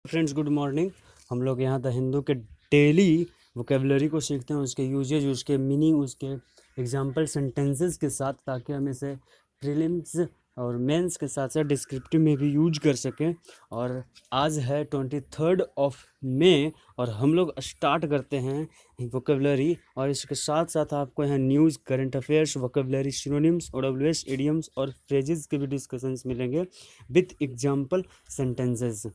Friends good morning. हम लोग यहाँ द हिंदू के डेली वोकेबलरी को सीखते हैं, उसके यूजेज, उसके मीनिंग, उसके एग्जाम्पल सेंटेंसेस के साथ, ताकि हम इसे प्रीलिम्स और मेंस के साथ साथ डिस्क्रिप्टिव में भी यूज कर सकें। और आज है 23 मई और हम लोग स्टार्ट करते हैं वोकेबलरी। और इसके साथ साथ आपको यहाँ news, current affairs, vocabulary, synonyms, OWS, idioms और फ्रेजेस के भी डिस्कशंस मिलेंगे विथ एग्जाम्पल सेंटेंसेस।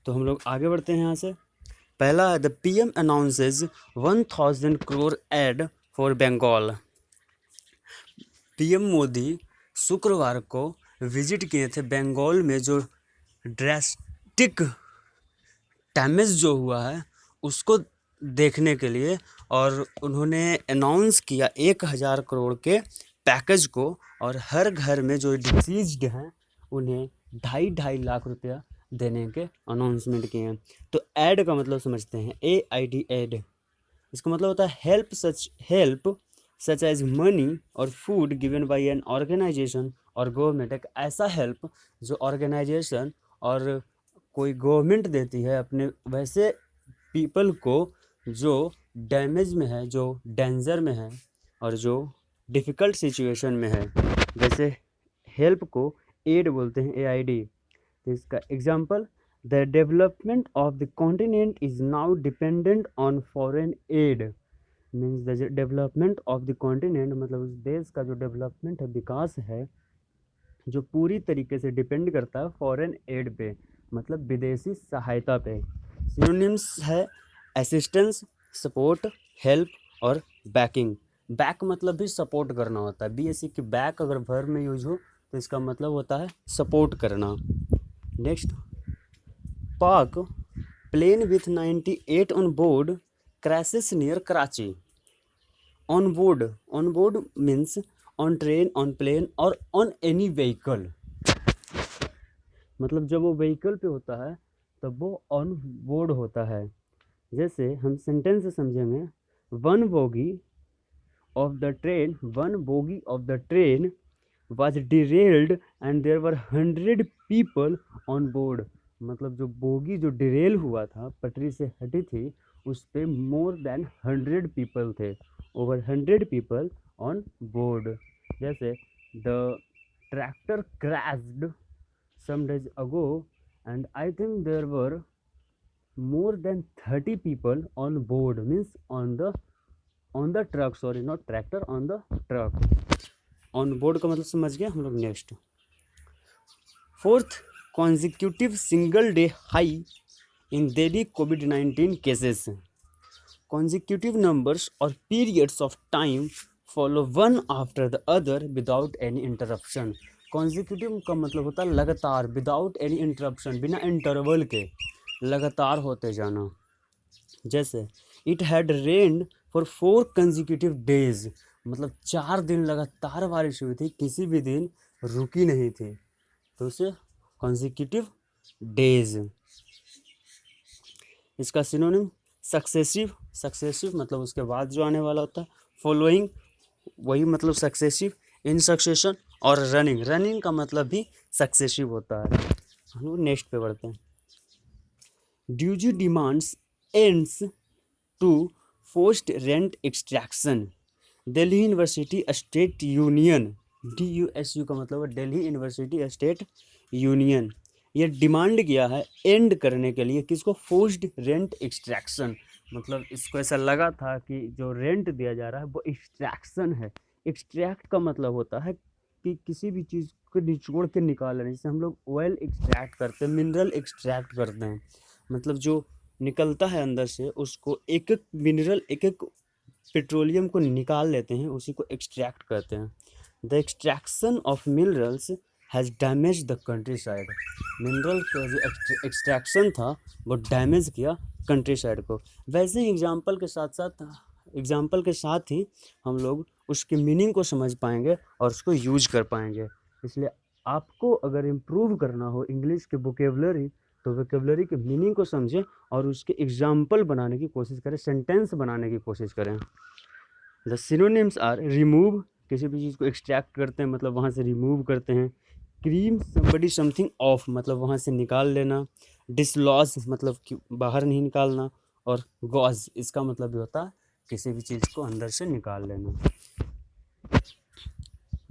तो हम लोग आगे बढ़ते हैं यहाँ से। पहला है the PM announces 1000 crore aid for Bengal. PM Modi शुक्रवार को विजिट किए थे बंगाल में, जो ड्रास्टिक डैमेज जो हुआ है उसको देखने के लिए, और उन्होंने अनाउंस किया 1000 करोड़ के पैकेज को, और हर घर में जो डिसीज्ड हैं उन्हें 2.5 लाख रुपया देने के अनाउंसमेंट किए हैं। तो एड का मतलब समझते हैं, AID एड। इसका मतलब होता है हेल्प सच एज मनी और food given by an organisation और गवर्नमेंट। एक ऐसा हेल्प जो ऑर्गेनाइजेशन और कोई गवर्नमेंट देती है अपने वैसे पीपल को जो डैमेज में है, जो डेंजर में है और जो डिफ़िकल्ट सिचुएशन में है। जैसे हेल्प को एड बोलते हैं, AID। तो इसका example, the development of the continent is now dependent on foreign add. Means the development of the continent मतलब उस देश का जो डेवलपमेंट है, विकास है, जो पूरी तरीके से डिपेंड करता है फॉरेन एड पे, मतलब विदेशी सहायता पे। सिनोनिम्स है असिस्टेंस, सपोर्ट, हेल्प और बैकिंग। बैक मतलब भी सपोर्ट करना होता है। BSc की बैक अगर वर्ब में यूज हो तो इसका मतलब होता है सपोर्ट करना। Next, Pak plane with 98 on board crashes near Karachi. On board means on train, on plane और ऑन एनी व्हीकल। मतलब जब वो व्हीकल पे होता है तब वो ऑन बोर्ड होता है। जैसे हम सेंटेंस से समझेंगे, one bogie of the train was derailed and there were 100 people on board। मतलब जो बोगी जो डिरेल हुआ था, पटरी से हटी थी, उस पे मोर देन 100 पीपल थे, ओवर 100 पीपल ऑन बोर्ड। जैसे the tractor crashed some days ago and I think there were more than 30 people on board, means on the truck, sorry not tractor, on the truck। On board का मतलब समझ गए हम लोग। Next, 4th consecutive single day high in Delhi COVID-19 cases. consecutive numbers or periods of time follow one after the other without any interruption। consecutive का मतलब होता है लगातार, विदाउट एनी इंटरप्शन, बिना इंटरवल के लगातार होते जाना। जैसे it had rained for 4 consecutive days, मतलब 4 दिन लगातार बारिश हुई थी, किसी भी दिन रुकी नहीं थी, तो उसे कंजिक्यूटिव डेज। इसका सिनोनिम सक्सेसिव मतलब उसके बाद जो आने वाला होता है, फॉलोइंग वही मतलब सक्सेसिव, इन सक्सेशन, और रनिंग का मतलब भी सक्सेसिव होता है। हम लोग नेक्स्ट पे बढ़ते हैं। DUSU demands ends to forced rent extraction. Delhi university state union, DUSU का मतलब है दिल्ली यूनिवर्सिटी स्टेट यूनियन, ये डिमांड किया है एंड करने के लिए किसको, फोर्स्ड रेंट एक्सट्रैक्शन। मतलब इसको ऐसा लगा था कि जो रेंट दिया जा रहा है वो एक्सट्रैक्शन है। एक्सट्रैक्ट का मतलब होता है कि किसी भी चीज़ को निचोड़ के निकालना, जैसे हम लोग ऑयल एक्सट्रैक्ट करते हैं, मिनरल एक्सट्रैक्ट करते हैं, मतलब जो निकलता है अंदर से उसको एक एक मिनरल, एक एक पेट्रोलियम को निकाल लेते हैं, उसी को एक्सट्रैक्ट करते हैं। The extraction of minerals has damage the country side. Mineral का जो एक्सट्रैक्शन था वो डैमेज किया कंट्री साइड को। वैसे ही एग्जाम्पल के साथ ही हम लोग उसके मीनिंग को समझ पाएंगे और उसको यूज कर पाएंगे। इसलिए आपको अगर इम्प्रूव करना हो इंग्लिश के वोकेबलरी, तो वोकेबलरी के मीनिंग को समझें और उसके एग्जाम्पल बनाने की कोशिश करें, सेंटेंस बनाने की कोशिश करें। द सिनोनिम्स आर रिमूव, किसी भी चीज़ को एक्सट्रैक्ट करते हैं मतलब वहाँ से रिमूव करते हैं। क्रीम समबडी समथिंग ऑफ, मतलब वहाँ से निकाल लेना। डिसलॉज मतलब कि बाहर नहीं निकालना, और गॉज इसका मतलब भी होता है किसी भी चीज़ को अंदर से निकाल लेना।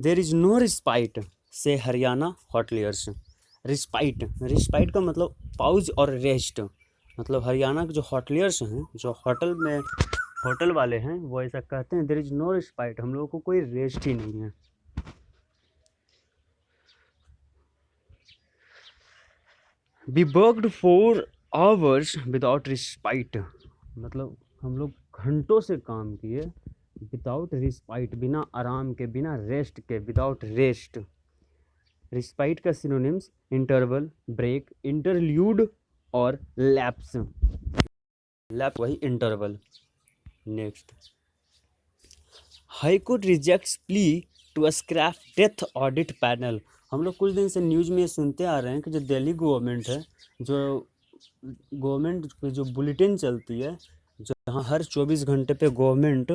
देर इज नो रिस्पाइट से हरियाणा हॉटलियर्स। रिस्पाइट, रिस्पाइट का मतलब पाउज और रेस्ट, मतलब हरियाणा के जो हॉटलियर्स हैं, जो होटल वाले हैं, वो ऐसा कहते हैं, देर इज नो रिस्पाइट, हम लोगों को कोई रेस्ट ही नहीं है। We worked 4 hours without respite, मतलब हम लोग घंटों से काम किए विदाउट रिस्पाइट, बिना आराम के, बिना रेस्ट के, विदाउट रेस्ट। रिस्पाइट का सिनोनिम्स इंटरवल, ब्रेक, इंटरल्यूड और लैप्स। लैप वही interval. Next, high court rejects plea to scrap death audit panel. हम लोग कुछ दिन से न्यूज़ में ये सुनते आ रहे हैं कि जो दिल्ली गवर्नमेंट है, जो गवर्नमेंट की जो बुलेटिन चलती है, जहाँ हर 24 घंटे पे गवर्नमेंट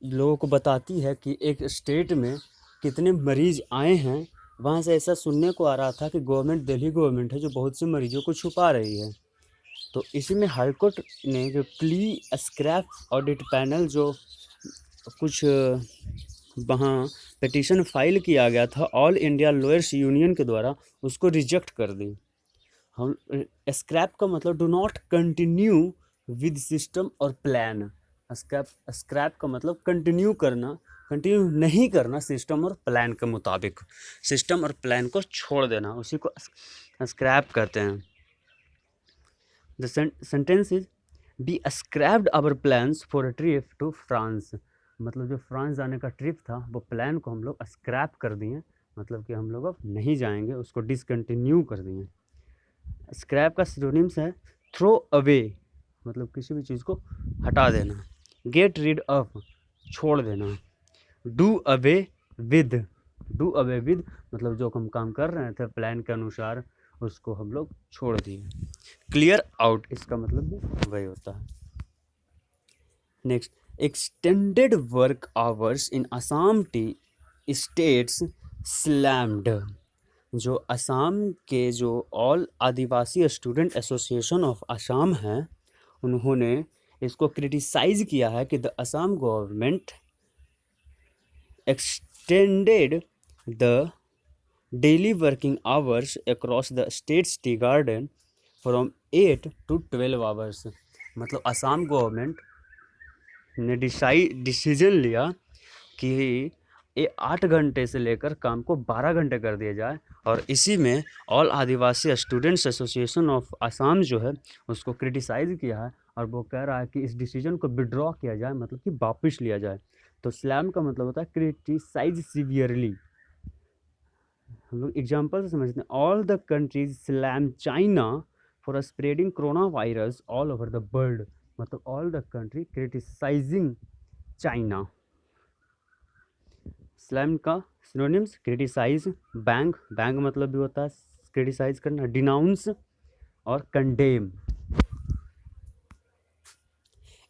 लोगों को बताती है कि एक स्टेट में कितने मरीज आए हैं, वहाँ से ऐसा सुनने को आ रहा था कि गवर्नमेंट, दिल्ली गवर्नमेंट है जो बहुत से मरीजों को छुपा रही है। तो इसी में हाईकोर्ट ने जो प्ली स्क्रैप ऑडिट पैनल, जो कुछ वहाँ पिटीशन फाइल किया गया था ऑल इंडिया लॉयर्स यूनियन के द्वारा, उसको रिजेक्ट कर दी। हम स्क्रैप का मतलब do not continue with system और प्लान। स्क्रैप का मतलब कंटिन्यू करना, कंटिन्यू नहीं करना सिस्टम और प्लान के मुताबिक, सिस्टम और प्लान को छोड़ देना, उसी को स्क्रैप कहते हैं। The sentence is we scrapped our plans for a trip to France, मतलब जो फ्रांस जाने का ट्रिप था वो प्लान को हम लोग स्क्रैप कर दिए, मतलब कि हम लोग अब नहीं जाएंगे, उसको डिसकंटिन्यू कर दिए। स्क्रैप का सिनोनिम्स है थ्रो अवे, मतलब किसी भी चीज़ को हटा देना, गेट रीड ऑफ, छोड़ देना, do away with, do away with मतलब जो हम काम कर रहे थे प्लान के अनुसार उसको हम लोग छोड़ दिए। क्लियर आउट, इसका मतलब भी वही होता है। Next, extended work hours in Assam T states slammed, जो असम के जो all Adivasi student association of Assam हैं, उन्होंने इसको क्रिटिसाइज किया है कि the Assam government extended the daily working hours across the states tea garden from 8 to 12 hours, मतलब असम गवर्नमेंट ने डिसीजन लिया कि ये 8 घंटे से लेकर काम को 12 घंटे कर दिया जाए, और इसी में all Adivasi students association of Assam जो है उसको क्रिटिसाइज़ किया है, और वो कह रहा है कि इस डिसीजन को विड्रॉ किया जाए, मतलब कि वापस लिया जाए। तो स्लैम का मतलब होता है क्रिटिसाइज सीवियरली। हम लोग एग्जाम्पल से समझते हैं, all the countries slam China for spreading corona virus all over the world, मतलब all the country criticizing China. Slam का सिनोनिम्स क्रिटिसाइज, बैंग, बैंग मतलब भी होता है क्रिटिसाइज करना, डिनाउंस और condemn.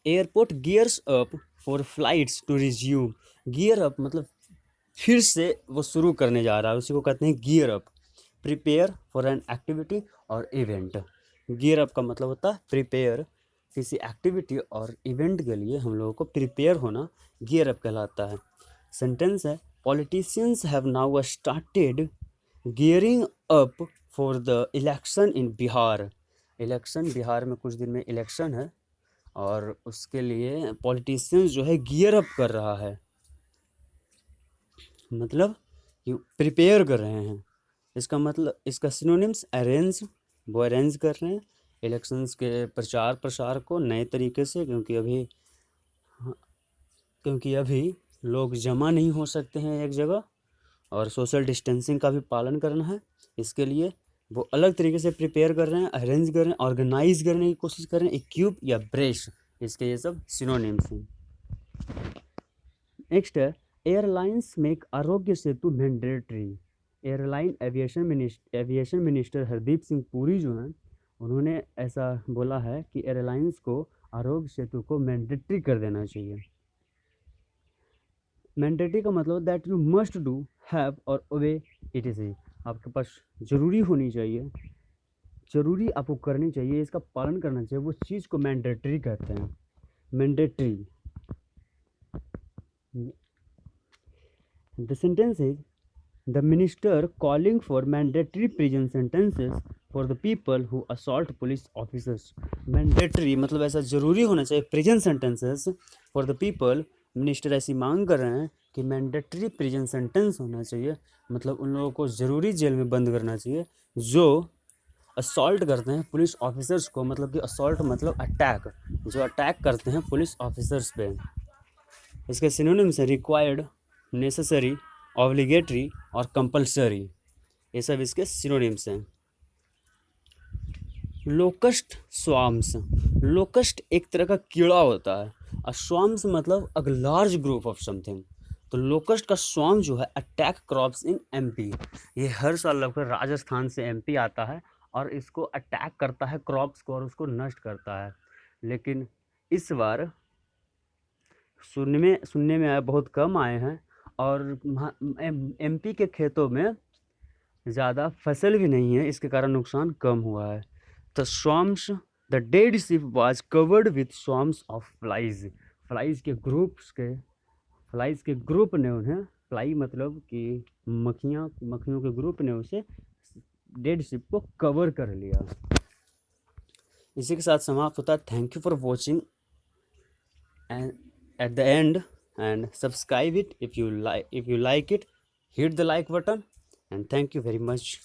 Airport gears up for flights to resume, gear up मतलब फिर से वो शुरू करने जा रहा है, उसी को कहते हैं gear up. Prepare for an activity और इवेंट, गियर अप का मतलब होता है प्रिपेयर, किसी एक्टिविटी और इवेंट के लिए हम लोगों को प्रिपेयर होना गियर अप कहलाता है। सेंटेंस है politicians have now started gearing up for the election in Bihar, election Bihar में कुछ दिन में इलेक्शन है, और उसके लिए पॉलिटिशियंस जो है गियर अप कर रहा है, मतलब प्रिपेयर कर रहे हैं। इसका मतलब, इसका सिनोनिम्स अरेंज, वो अरेंज कर रहे हैं इलेक्शंस के प्रचार प्रसार को नए तरीके से, क्योंकि अभी लोग जमा नहीं हो सकते हैं एक जगह, और सोशल डिस्टेंसिंग का भी पालन करना है, इसके लिए वो अलग तरीके से प्रिपेयर कर रहे हैं, अरेंज कर रहे हैं, ऑर्गेनाइज करने की कोशिश कर रहे हैं, इक्विप या ब्रेश, इसके ये सब सिनोनिम्स हैं। नेक्स्ट है airlines make Aarogya Setu mandatory. Airline aviation minister Hardeep Singh Puri जो हैं, उन्होंने ऐसा बोला है कि एयरलाइंस को आरोग्य सेतु को मैंडेटरी कर देना चाहिए। मैंडेटरी का मतलब that you must do, have और ओबे इट इज, आपके पास ज़रूरी होनी चाहिए, ज़रूरी आपको करनी चाहिए, इसका पालन करना चाहिए, वो चीज़ को मैंडेटरी कहते हैं। Mandatory. The sentence is the minister calling for mandatory prison sentences for the people who assault police officers. Mandatory मतलब ऐसा ज़रूरी होना चाहिए prison sentences for the people. Minister ऐसी मांग कर रहे हैं कि मैंडेटरी प्रिजन सेंटेंस होना चाहिए, मतलब उन लोगों को ज़रूरी जेल में बंद करना चाहिए जो असॉल्ट करते हैं पुलिस ऑफिसर्स को। मतलब कि असॉल्ट मतलब अटैक, जो अटैक करते हैं पुलिस ऑफिसर्स पे। इसके सिनोनिम्स हैं रिक्वायर्ड, नेसेसरी, ऑब्लिगेटरी और कंपल्सरी। ये सब इसके सिनोनिम्स हैं। Locust swarms. लोकस्ट एक तरह का कीड़ा होता है, और स्वाम्स मतलब a large group of something. तो लोकस्ट का स्वाम जो है अटैक क्रॉप्स इन एमपी। ये हर साल लगभग राजस्थान से एमपी आता है और इसको अटैक करता है क्रॉप्स को और उसको नष्ट करता है। लेकिन इस बार सुनने में आया बहुत कम आए हैं, और एमपी के खेतों में ज़्यादा फसल भी नहीं है, इसके कारण नुकसान कम हुआ है। The swarms, the dead ship was covered with swarms of flies. Flies के ग्रुप ने उन्हें, फ्लाई मतलब कि मक्खियों के ग्रुप ने उसे डेड शिप को कवर कर लिया। इसी के साथ समाप्त होता है। Thank you for watching and at the end, and subscribe it if you like it. Hit the like button, and thank you very much.